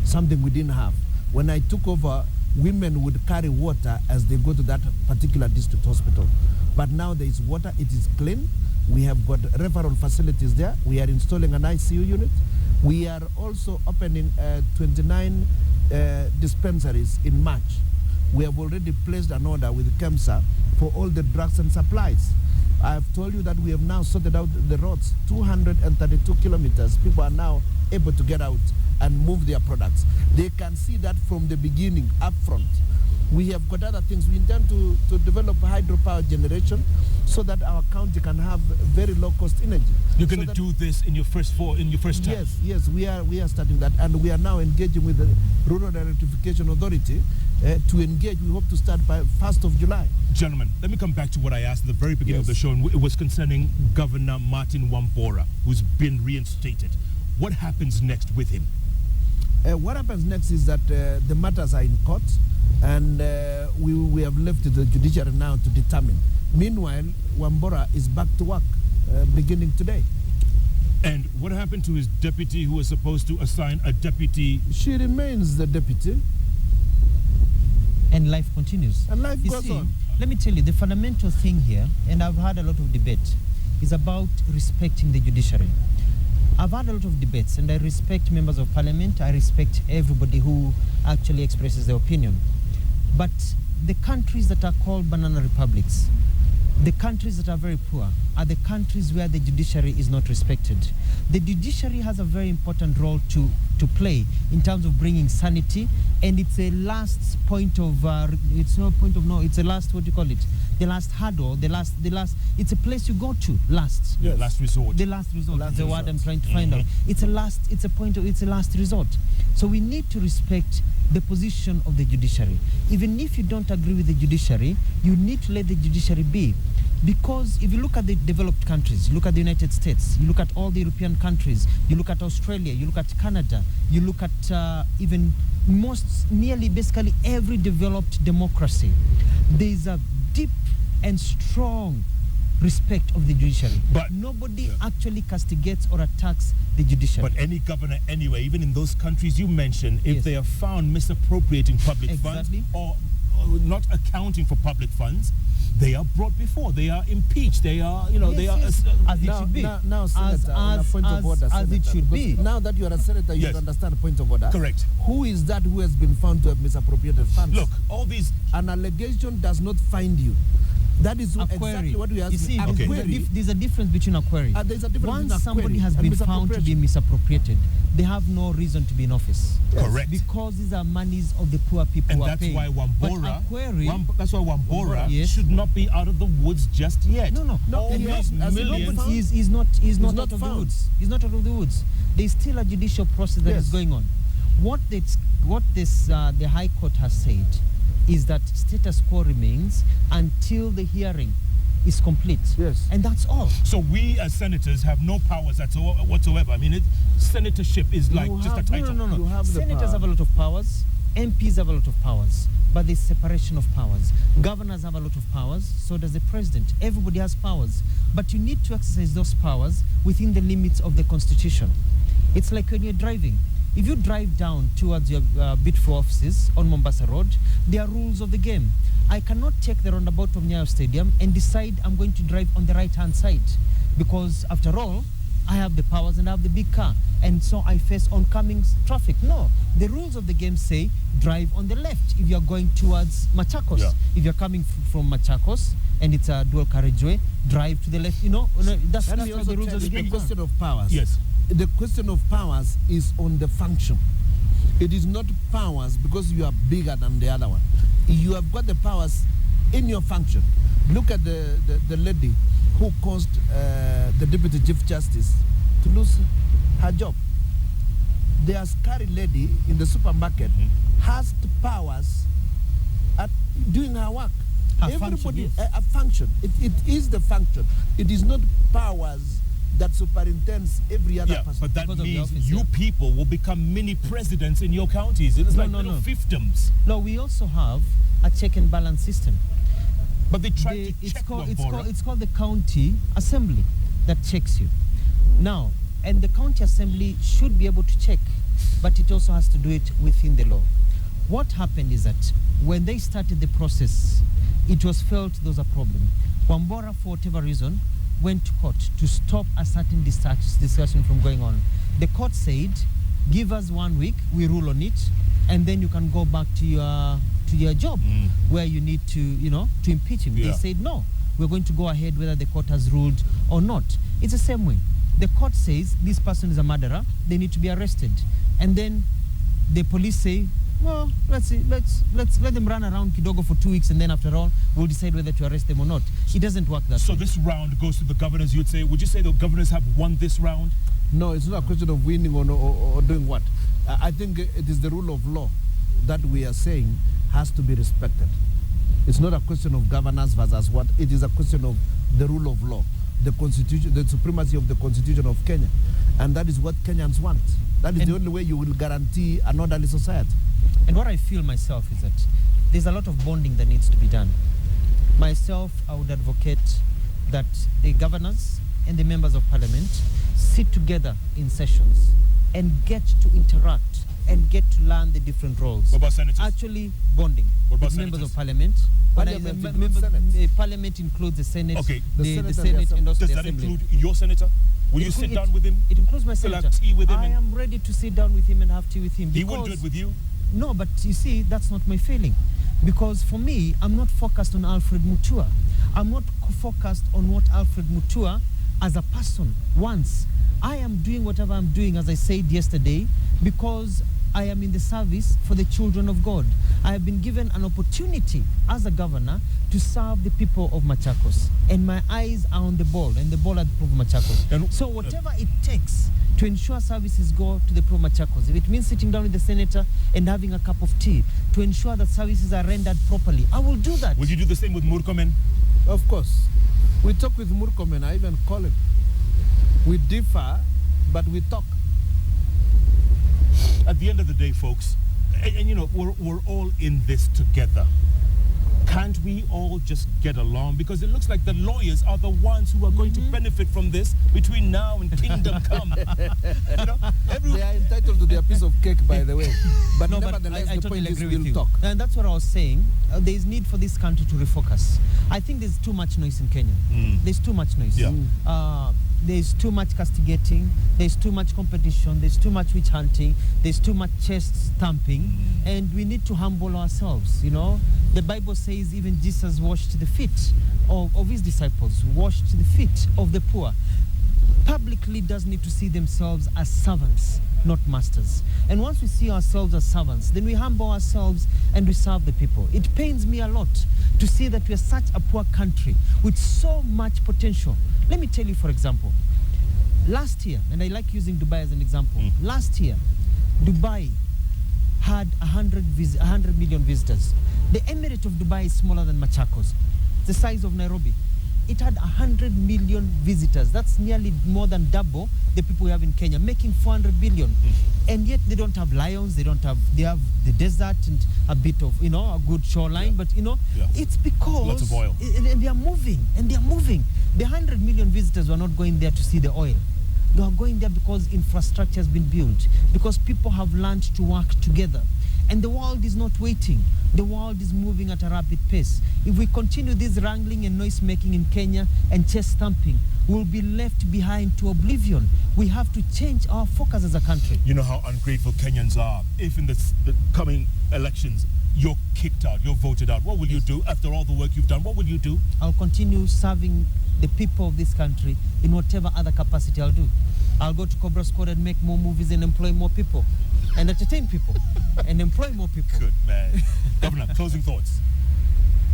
something we didn't have. When I took over, women would carry water as they go to that particular district hospital. But now there is water, it is clean. We have got referral facilities there. We are installing an ICU unit. We are also opening 29 dispensaries in March. We have already placed an order with KEMSA for all the drugs and supplies. I have told you that we have now sorted out the roads, 232 kilometers. People are now able to get out and move their products. They can see that from the beginning, up front. We have got other things. We intend to develop hydropower generation so that our county can have very low-cost energy. You're going to do this in your first term? Yes, we are starting that, and we are now engaging with the Rural Electrification Authority to engage. We hope to start by 1st of July. Gentlemen, let me come back to what I asked at the very beginning of the show, and it was concerning Governor Martin Wambora, who's been reinstated. What happens next with him? What happens next is that the matters are in court, and we have left the judiciary now to determine. Meanwhile, Wambora is back to work beginning today. And what happened to his deputy who was supposed to assign a deputy? She remains the deputy. And life continues. And life goes on. Let me tell you, the fundamental thing here, and I've had a lot of debate, is about respecting the judiciary. I've had a lot of debates, and I respect members of parliament. I respect everybody who actually expresses their opinion. But the countries that are called banana republics, the countries that are very poor, are the countries where the judiciary is not respected. The judiciary has a very important role to play in terms of bringing sanity, and it's a last point of, it's no point of no, it's a last, what do you call it? The last hurdle, the last, it's a place you go to last. Yeah, last resort. The last resort, that's the word I'm trying to find out. It's a last resort. So we need to respect the position of the judiciary. Even if you don't agree with the judiciary, you need to let the judiciary be. Because if you look at the developed countries, you look at the United States, you look at all the European countries, you look at Australia, you look at Canada, you look at even nearly basically every developed democracy, there is a deep and strong respect of the judiciary. But nobody actually castigates or attacks the judiciary. But any governor anyway, even in those countries you mentioned, if they are found misappropriating public funds or not accounting for public funds, they are brought before. They are impeached. They are, they are. as it should be. Now, Senator, on a point of order, as it Senator, should because be. now that you are a senator, you Yes. should understand the point of order. Correct. Who is that who has been found to have misappropriated funds? Look, all these. An allegation does not find you. That is A exactly query. what we ask. You see, A Okay. query. there's a difference between a query. There's a difference Once between a somebody query has and been found to be misappropriated, they have no reason to be in office. Yes. Correct. Because these are monies of the poor people And who are that's paying. why But Wambora, a query, that's why Wambora Yes. should not be out of the woods just yet. No. All he these has not millions. found- He's not not out of the found. woods. He's not out of the woods. There's still a judicial process that is Yes. going on. The High Court has said is that status quo remains until the hearing is complete. Yes. And that's all. So we as senators have no powers whatsoever. I mean, senatorship is like You just a have- title. No. You have the Senators power. have a lot of powers. MPs have a lot of powers. But there's separation of powers. Governors have a lot of powers. So does the president. Everybody has powers. But you need to exercise those powers within the limits of the Constitution. It's like when you're driving. If you drive down towards your bid for offices on Mombasa Road, there are rules of the game. I cannot take the roundabout of Nyayo Stadium and decide I'm going to drive on the right-hand side. Because after all, I have the powers and I have the big car. And so I face oncoming traffic. No, the rules of the game say drive on the left if you're going towards Machakos. Yeah. If you're coming from Machakos and it's a dual carriageway, drive to the left. That's Let how me the also rules tell of the you the game are. question of powers. Yes. The question of powers is on the function. It is not powers because you are bigger than the other one. You have got the powers in your function. Look at the lady who caused the Deputy Chief Justice to lose her job. The Askari lady in the supermarket has the powers at doing her work. Her function, yes. A function. It is the function. It is not powers that superintends every other person. But that Because of the means office, you yeah. people will become mini presidents in your counties. It's like little fiefdoms. No, we also have a check and balance system. But they try to It's check called the county assembly that checks you. Now, and the county assembly should be able to check, but it also has to do it within the law. What happened is that when they started the process, it was felt there was a problem. Wambora, for whatever reason, went to court to stop a certain discussion from going on. The court said, give us 1 week, we rule on it, and then you can go back to your job where you need to impeach him. Yeah. They said, no, we're going to go ahead whether the court has ruled or not. It's the same way. The court says this person is a murderer, they need to be arrested. And then the police say, well, let's let them run around Kidogo for 2 weeks, and then after all, we'll decide whether to arrest them or not. It doesn't work that So way. this round goes to the governors, you'd say. Would you say the governors have won this round? No, it's not a question of winning or doing what. I think it is the rule of law that we are saying has to be respected. It's not a question of governance versus what. It is a question of the rule of law, the constitution, the supremacy of the Constitution of Kenya. And that is what Kenyans want. That is the only way you will guarantee an orderly society. And what I feel myself is that there's a lot of bonding that needs to be done. Myself, I would advocate that the governors and the members of parliament sit together in sessions and get to interact and get to learn the different roles. What about senators? Actually bonding What about with members senators? of parliament. When I- Parliament the includes members- Senate. the parliament includes the Senate, Okay. The the Senate and the Senate, Assembly. and also Does the that Assembly. include your senator? Will you sit down with him? It includes my We'll have senator. tea with him I and- am ready to sit down with him and have tea with him. He won't do because- it with you? No, but you see, that's not my feeling. Because for me, I'm not focused on Alfred Mutua. I'm not focused on what Alfred Mutua as a person wants. I am doing whatever I'm doing, as I said yesterday, because I am in the service for the children of God. I have been given an opportunity as a governor to serve the people of Machakos. And my eyes are on the ball, and the ball at the people of Machakos. And- So whatever it takes to ensure services go to the people of Machakos, if it means sitting down with the senator and having a cup of tea to ensure that services are rendered properly, I will do that. Will you do the same with Murkomen? Of course. We talk with Murkomen, I even call him. We differ, but we talk. At the end of the day, folks, and we're all in this together. Can't we all just get along? Because it looks like the lawyers are the ones who are going to benefit from this between now and kingdom come. You know, They are entitled to their piece of cake, by the way. But No, but nevertheless, I the totally point is agree with we'll you. talk. And that's what I was saying. There is need for this country to refocus. I think there's too much noise in Kenya. There's too much noise. Yeah. There's too much castigating. There's too much competition. There's too much witch hunting. There's too much chest stamping. And we need to humble ourselves, you know. The Bible says even Jesus washed the feet of his disciples, washed the feet of the poor. Public leaders need to see themselves as servants, not masters. And once we see ourselves as servants, then we humble ourselves and we serve the people. It pains me a lot to see that we are such a poor country with so much potential. Let me tell you, for example, last year, and I like using Dubai as an example, last year, Dubai had 100 million visitors. The Emirate of Dubai is smaller than Machakos, the size of Nairobi. It had 100 million visitors. That's nearly more than double the people we have in Kenya, making 400 billion. And yet they don't have lions, they have the desert and a bit of, you know, a good shoreline, but, you know, it's because... Lots of oil. And they are moving, The 100 million visitors were not going there to see the oil. They are going there because infrastructure has been built, because people have learned to work together. And the world is not waiting. The world is moving at a rapid pace. If we continue this wrangling and noise making in Kenya and chest stamping, we'll be left behind to oblivion. We have to change our focus as a country. You know how ungrateful Kenyans are. If in the coming elections you're kicked out, you're voted out, what will you do after all the work you've done? What will you do? I'll continue serving the people of this country in whatever other capacity I'll do. I'll go to Cobra Squad and make more movies and employ more people and entertain people and employ more people. Good, man. Governor, closing thoughts.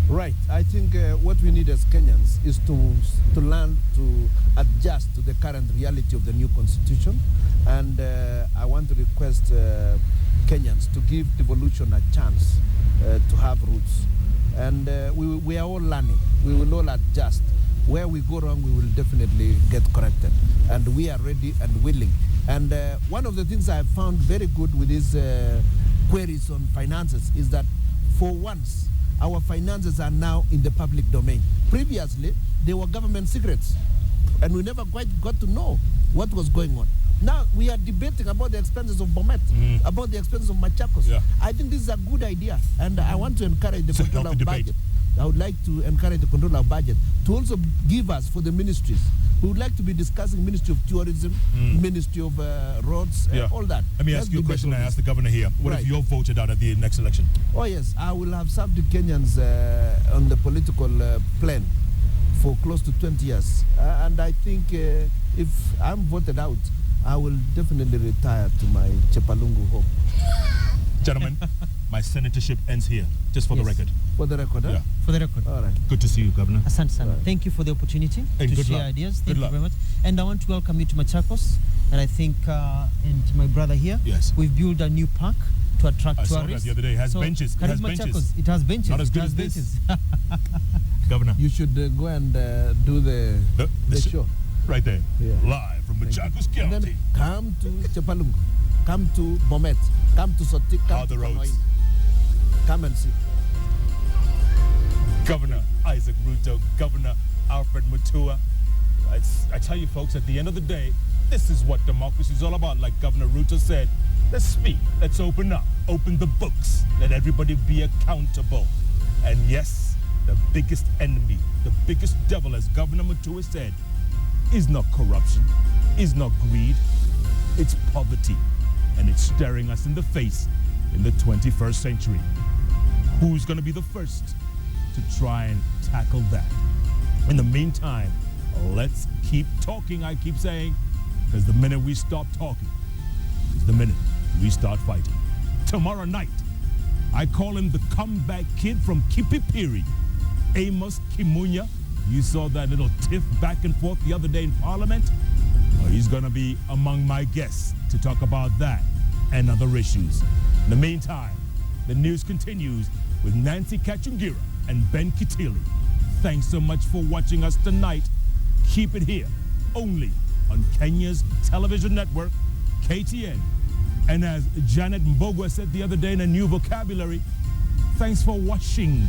Right. I think what we need as Kenyans is to learn to adjust to the current reality of the new constitution. And I want to request Kenyans to give devolution a chance to have roots. And we are all learning. We will all adjust. Where we go wrong, we will definitely get corrected. And we are ready and willing. And one of the things I have found very good with these queries on finances is that for once, our finances are now in the public domain. Previously, they were government secrets, and we never quite got to know what was going on. Now, we are debating about the expenses of Bomet, about the expenses of Machakos. Yeah. I think this is a good idea, and I want to encourage the controller of budget. I would like to encourage the controller of budget to also give us for the ministries. We would like to be discussing Ministry of Tourism, Ministry of Roads, all that. Let me ask you a question I asked the governor here. What if you're voted out at the next election? Oh yes, I will have served the Kenyans on the political plane for close to 20 years. And I think if I'm voted out, I will definitely retire to my Chepalungu home. Gentlemen, my senatorship ends here, just for the record. For the record, huh? Yeah. For the record. All right. Good to see you, Governor. Asante sana. Thank you for the opportunity And to good share luck. ideas. Good Thank you luck. very much. And I want to welcome you to Machakos. And I think, and my brother here, Yes. we've built a new park to attract I saw tourists. that the other day. It has benches. It has Karibu benches. Machakos. It has benches. Not as good It has as this. benches. Governor, You should go and do the show. right there, Yeah. live from Thank you. Machakos And County. then come to Chepalungu, come to Bomet, come to Sotik, How come the to roads? Koinange. Come and see. Governor Isaac Ruto, Governor Alfred Mutua. I tell you folks, at the end of the day, this is what democracy is all about. Like Governor Ruto said, let's speak, let's open up, open the books, let everybody be accountable. And yes, the biggest enemy, the biggest devil, as Governor Mutua said, is not corruption, is not greed, it's poverty. And it's staring us in the face in the 21st century. Who's going to be the first to try and tackle that? In the meantime, let's keep talking, I keep saying, because the minute we stop talking is the minute we start fighting. Tomorrow night, I call him the comeback kid from Kipipiri, Amos Kimunya. You saw that little tiff back and forth the other day in Parliament. Well, he's going to be among my guests to talk about that and other issues. In the meantime, the news continues with Nancy Kachungira and Ben Kitili. Thanks so much for watching us tonight. Keep it here, only on Kenya's television network, KTN. And as Janet Mbogwa said the other day in a new vocabulary, thanks for watching